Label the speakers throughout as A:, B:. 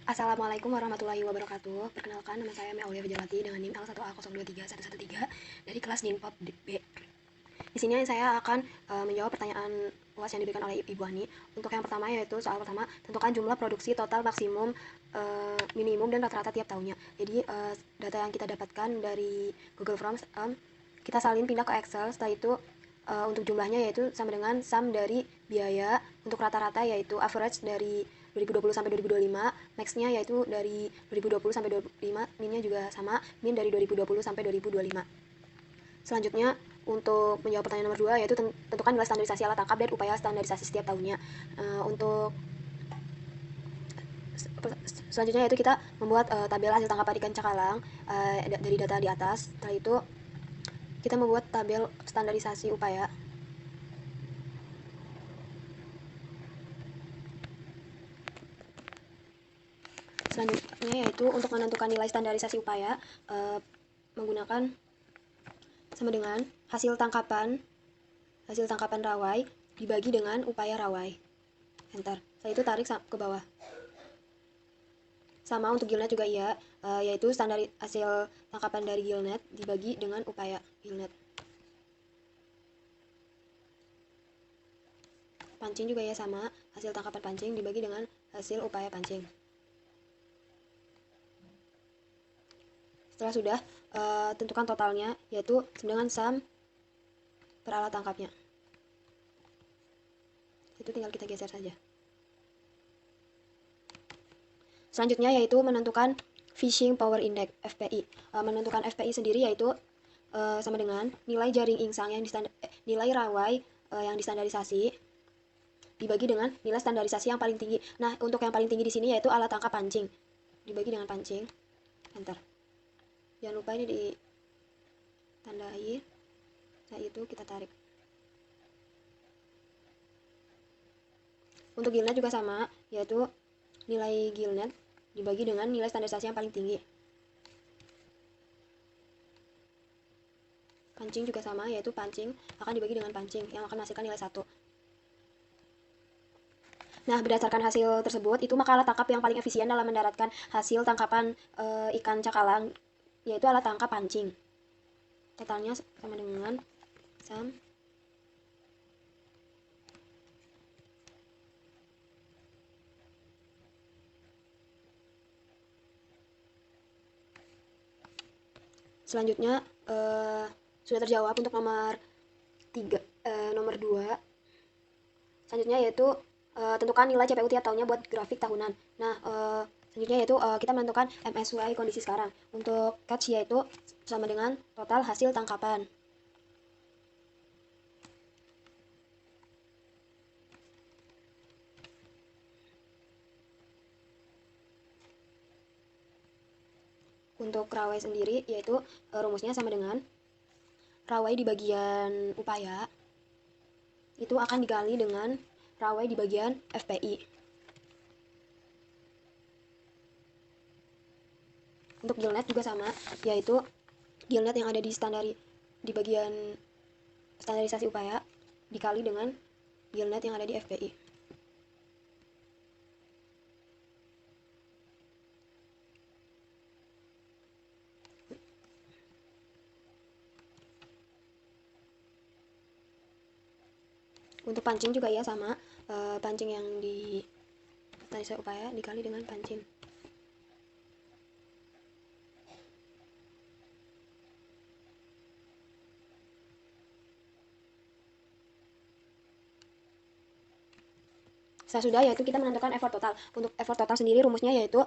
A: Assalamualaikum warahmatullahi wabarakatuh. Perkenalkan, nama saya Meaulia Fajalati dengan NIM L1A023113 dari kelas Dinpop B. Di sini saya akan menjawab pertanyaan UAS yang diberikan oleh Ibu Ani. Untuk yang pertama yaitu soal pertama, tentukan jumlah produksi total maksimum, minimum dan rata-rata tiap tahunnya. Jadi data yang kita dapatkan dari Google Forms, kita salin pindah ke Excel. Setelah itu untuk jumlahnya yaitu sama dengan sum dari biaya untuk rata-rata yaitu average dari 2020 sampai 2025, max-nya yaitu dari 2020 sampai 2025, min-nya juga sama, min dari 2020 sampai 2025. Selanjutnya, untuk menjawab pertanyaan nomor 2 yaitu tentukan nilai standarisasi alat tangkap dan upaya standarisasi setiap tahunnya. Untuk selanjutnya yaitu kita membuat tabel hasil tangkapan ikan cakalang dari data di atas. Setelah itu kita membuat tabel standarisasi upaya. Selanjutnya yaitu untuk menentukan nilai standarisasi upaya menggunakan sama dengan hasil tangkapan rawai dibagi dengan upaya rawai. Enter. Setelah itu tarik ke bawah. Sama untuk gillnet juga iya, yaitu standar hasil tangkapan dari gillnet dibagi dengan upaya gillnet. Pancing juga ya sama, hasil tangkapan pancing dibagi dengan hasil upaya pancing. Setelah sudah, tentukan totalnya yaitu dengan sum per alat tangkapnya. Itu tinggal kita geser saja. Selanjutnya yaitu menentukan Fishing Power Index (FPI). Menentukan FPI sendiri yaitu sama dengan nilai jaring insang yang nilai rawai yang distandarisasi dibagi dengan nilai standarisasi yang paling tinggi. Nah, untuk yang paling tinggi di sini yaitu alat tangkap pancing. Dibagi dengan pancing. Enter. Jangan lupa ini ditandai. Nah, itu kita tarik. Untuk gillnet juga sama, yaitu nilai gillnet dibagi dengan nilai standarisasi yang paling tinggi. Pancing juga sama, yaitu pancing akan dibagi dengan pancing yang akan menghasilkan nilai 1. Nah, berdasarkan hasil tersebut, itu maka alat tangkap yang paling efisien dalam mendaratkan hasil tangkapan ikan cakalang yaitu alat tangkap pancing. Totalnya sama dengan sum selanjutnya sudah terjawab untuk nomor 2. Selanjutnya yaitu tentukan nilai CPU tiap tahunnya buat grafik tahunan. Nah, selanjutnya yaitu kita menentukan MSY kondisi sekarang. Untuk catch yaitu sama dengan total hasil tangkapan. Untuk rawai sendiri yaitu rumusnya sama dengan rawai di bagian upaya itu akan dikali dengan rawai di bagian FPI. Untuk gillnet juga sama, yaitu gillnet yang ada di bagian standarisasi upaya dikali dengan gillnet yang ada di FPI. Untuk pancing juga ya sama, pancing yang di standarisasi upaya dikali dengan pancing. Setelah sudah yaitu kita menentukan effort total. Untuk effort total sendiri rumusnya yaitu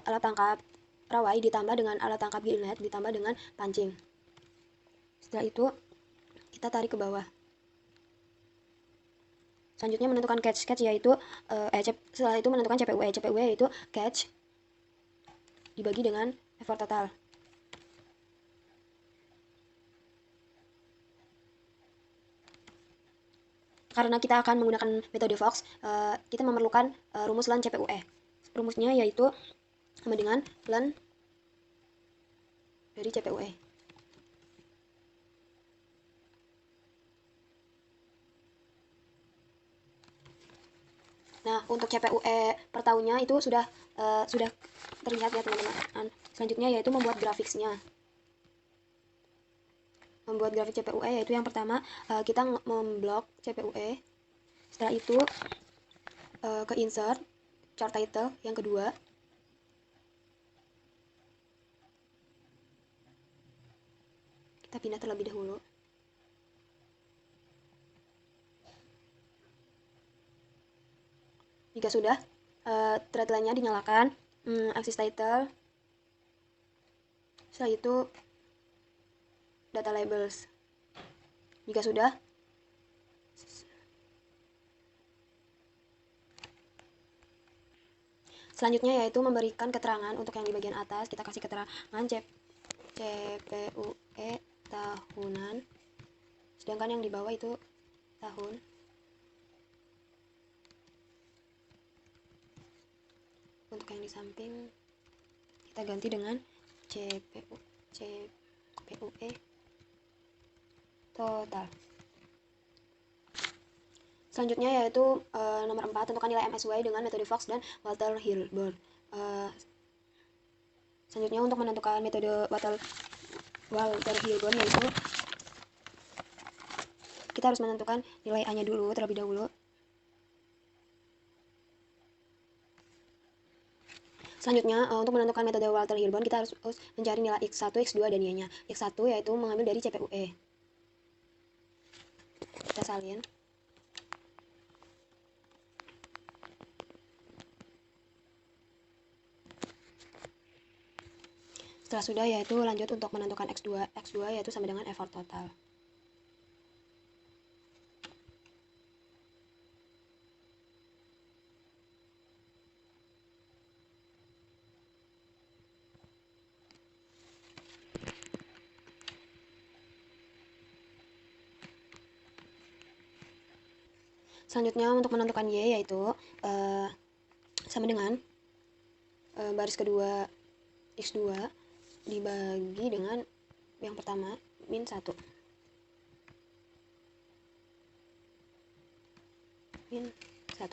A: alat tangkap rawai ditambah dengan alat tangkap gillnet ditambah dengan pancing. Setelah itu kita tarik ke bawah. Selanjutnya menentukan catch yaitu setelah itu menentukan CPUE. CPUE yaitu catch dibagi dengan effort total. Karena kita akan menggunakan metode Fox, kita memerlukan rumus ln CPUE. Rumusnya yaitu sama dengan ln dari CPUE. Nah, untuk CPUE per tahunnya itu sudah terlihat ya teman-teman. Selanjutnya yaitu membuat grafiknya. Membuat grafik CPUE yaitu yang pertama kita memblok CPUE. Setelah itu ke insert chart title. Yang kedua kita pindah terlebih dahulu. Jika sudah, thread line-nya dinyalakan, axis title, setelah itu data labels. Jika sudah, selanjutnya yaitu memberikan keterangan. Untuk yang di bagian atas kita kasih keterangan CPUE tahunan, sedangkan yang di bawah itu tahun. Untuk yang di samping kita ganti dengan CPUE total. Selanjutnya yaitu nomor 4, tentukan nilai MSY dengan metode Fox dan Walter Hilbert. Selanjutnya untuk menentukan metode Walter Hilbert yaitu kita harus menentukan nilai A-nya dulu terlebih dahulu. Selanjutnya untuk menentukan metode Walter Hilbert kita harus mencari nilai X1, X2 dan Y-nya. X1 yaitu mengambil dari CPUE. Kita salin. Setelah sudah yaitu lanjut untuk menentukan X2. X2 yaitu sama dengan effort total. Selanjutnya untuk menentukan Y yaitu sama dengan baris kedua X2 dibagi dengan yang pertama min 1. Min 1.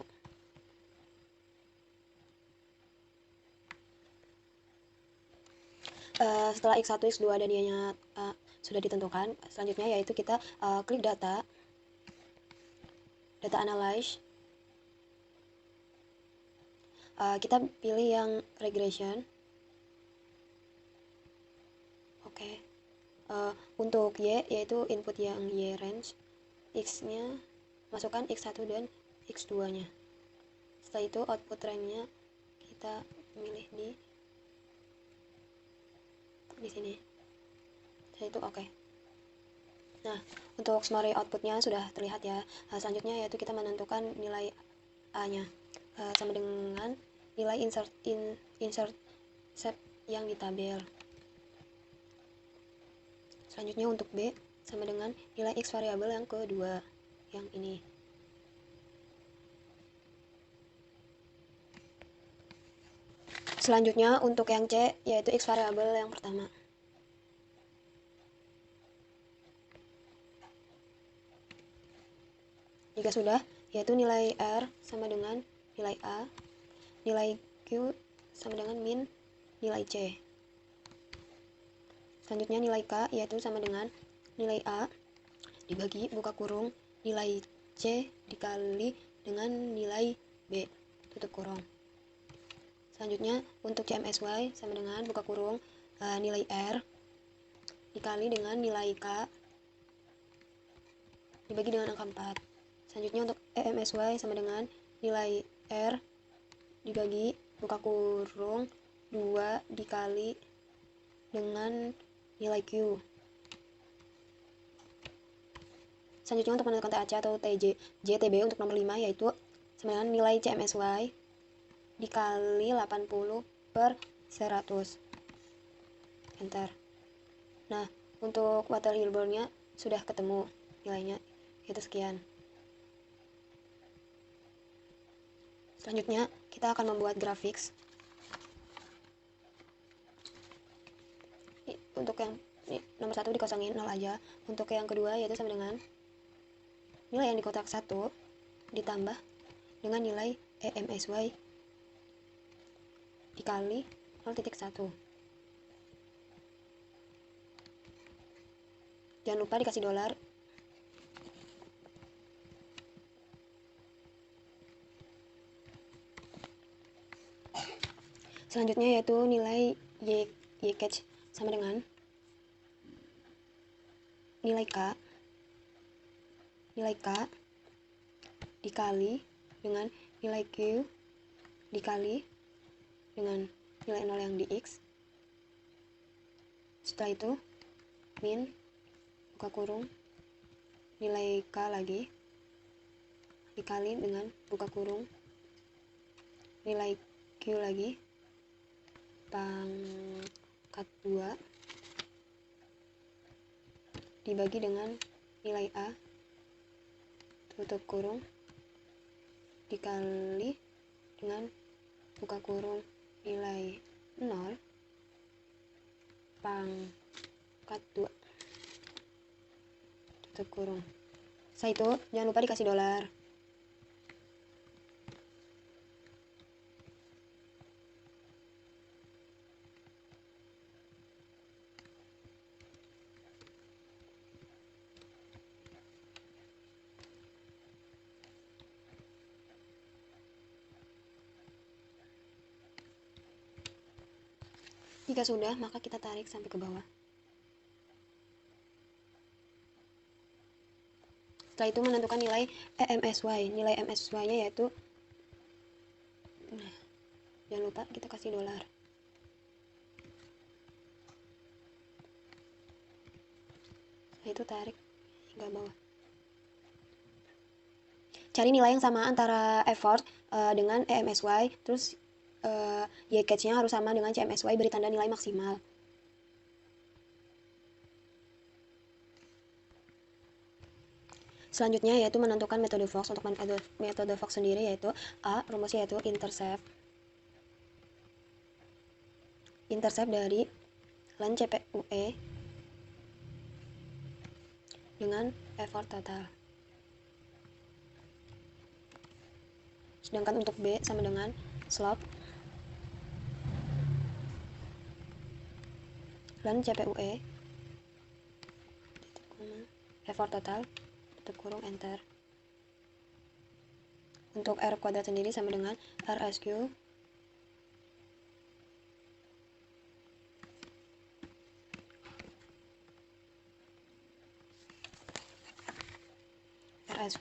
A: Setelah X1, X2 dan Y-nya sudah ditentukan, selanjutnya yaitu kita klik data analyze. Kita pilih yang regression. Oke. Untuk Y yaitu input yang Y range, X-nya masukkan X1 dan X2-nya. Setelah itu output range-nya kita pilih di sini. Setelah itu oke. Nah, untuk summary outputnya sudah terlihat ya. Selanjutnya yaitu kita menentukan nilai A-nya sama dengan nilai insert set yang di tabel. Selanjutnya untuk B sama dengan nilai X variabel yang kedua, yang ini. Selanjutnya untuk yang C yaitu X variabel yang pertama. Jika sudah, yaitu nilai R sama dengan nilai A, nilai Q sama dengan min nilai C. Selanjutnya nilai K yaitu sama dengan nilai A dibagi buka kurung nilai C dikali dengan nilai B tutup kurung. Selanjutnya untuk CMSY sama dengan buka kurung nilai R dikali dengan nilai K dibagi dengan angka 4. Selanjutnya untuk EMSY sama dengan nilai R dibagi buka kurung 2 dikali dengan nilai Q. Selanjutnya untuk menentukan TAC atau JTB untuk nomor 5 yaitu sama dengan nilai CMSY dikali 80 per 100. Enter. Nah, untuk Walter Hilbert-nya sudah ketemu nilainya, yaitu sekian. Selanjutnya kita akan membuat grafik. Untuk yang nomor 1 dikosongin 0 aja. Untuk yang kedua yaitu sama dengan nilai yang di kotak 1 ditambah dengan nilai EMSY dikali 0,1. Jangan lupa dikasih dolar. Selanjutnya yaitu nilai Y catch sama dengan nilai K dikali dengan nilai Q dikali dengan nilai 0 yang di X. Setelah itu min buka kurung nilai K lagi dikali dengan buka kurung nilai Q lagi pangkat 2 dibagi dengan nilai A tutup kurung dikali dengan buka kurung nilai 0 pangkat 2 tutup kurung. Setelah itu jangan lupa dikasih dolar. Jika sudah, maka kita tarik sampai ke bawah. Setelah itu menentukan nilai EMSY. Nilai MSY-nya yaitu jangan lupa kita kasih dolar. Setelah itu tarik hingga bawah. Cari nilai yang sama antara effort dengan EMSY, terus Y catch-nya harus sama dengan CMSY, beri tanda nilai maksimal. Selanjutnya yaitu menentukan metode Fox. Untuk metode Fox sendiri yaitu A, rumusnya yaitu intercept dari len CPUE dengan effort total. Sedangkan untuk B sama dengan slope len CPUE effort total tutup kurung enter. Untuk R kuadrat sendiri sama dengan RSQ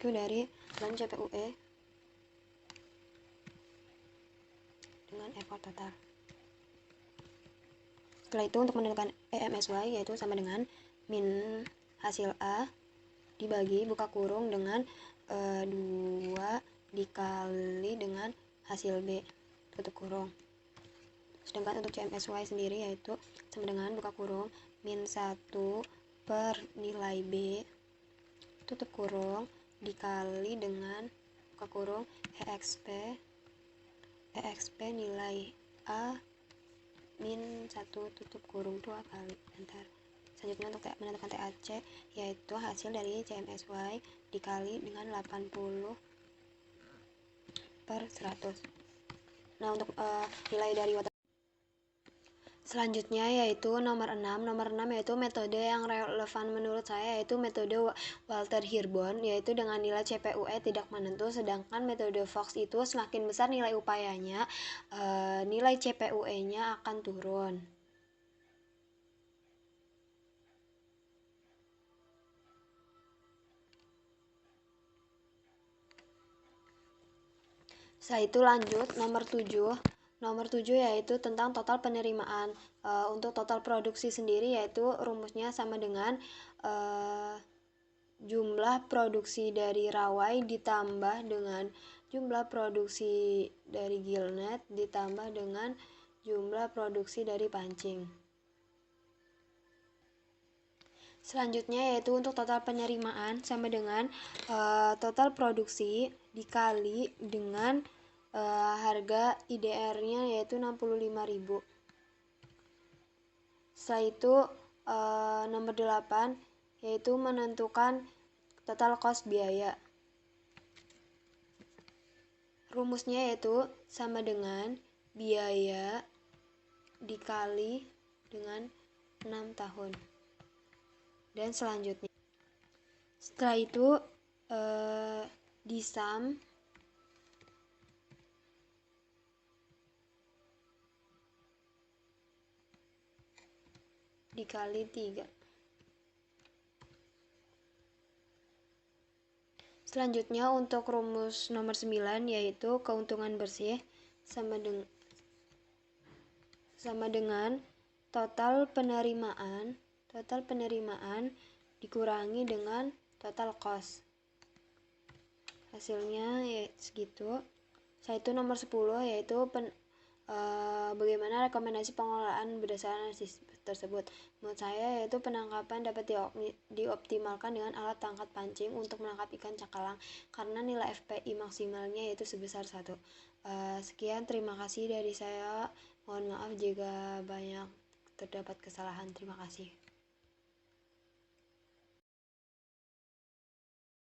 A: dari len CPUE dengan effort total. Setelah itu untuk menentukan EMSY yaitu sama dengan min hasil A dibagi buka kurung dengan 2 dikali dengan hasil B tutup kurung. Sedangkan untuk CMSY sendiri yaitu sama dengan buka kurung min 1 per nilai B tutup kurung dikali dengan buka kurung EXP nilai A min 1 tutup kurung 2 kali enter. Selanjutnya untuk menentukan TAC yaitu hasil dari CMSY dikali dengan 80 per 100. Nah untuk nilai dari selanjutnya yaitu nomor 6. Nomor 6 yaitu metode yang relevan menurut saya yaitu metode Walter Heerboom yaitu dengan nilai CPUE tidak menentu, sedangkan metode Fox itu semakin besar nilai upayanya nilai CPUE-nya akan turun. Setelah itu lanjut nomor 7. Nomor 7 yaitu tentang total penerimaan. Untuk total produksi sendiri yaitu rumusnya sama dengan jumlah produksi dari Rawai ditambah dengan jumlah produksi dari Gillnet ditambah dengan jumlah produksi dari Pancing. Selanjutnya yaitu untuk total penerimaan sama dengan total produksi dikali dengan harga IDR-nya yaitu 65.000. Setelah itu nomor 8 yaitu menentukan total cost biaya. rumusnya yaitu sama dengan biaya dikali dengan 6 tahun. Dan selanjutnya, setelah itu disam dikali 3. Selanjutnya untuk rumus nomor 9 yaitu keuntungan bersih sama dengan total penerimaan dikurangi dengan total cost. Hasilnya ya segitu. Setelah itu nomor 10 yaitu bagaimana rekomendasi pengelolaan berdasarkan analisis tersebut. Menurut saya yaitu penangkapan dapat dioptimalkan dengan alat tangkap pancing untuk menangkap ikan cakalang karena nilai FPI maksimalnya yaitu sebesar 1. Sekian, terima kasih dari saya. Mohon maaf jika banyak terdapat kesalahan. Terima kasih.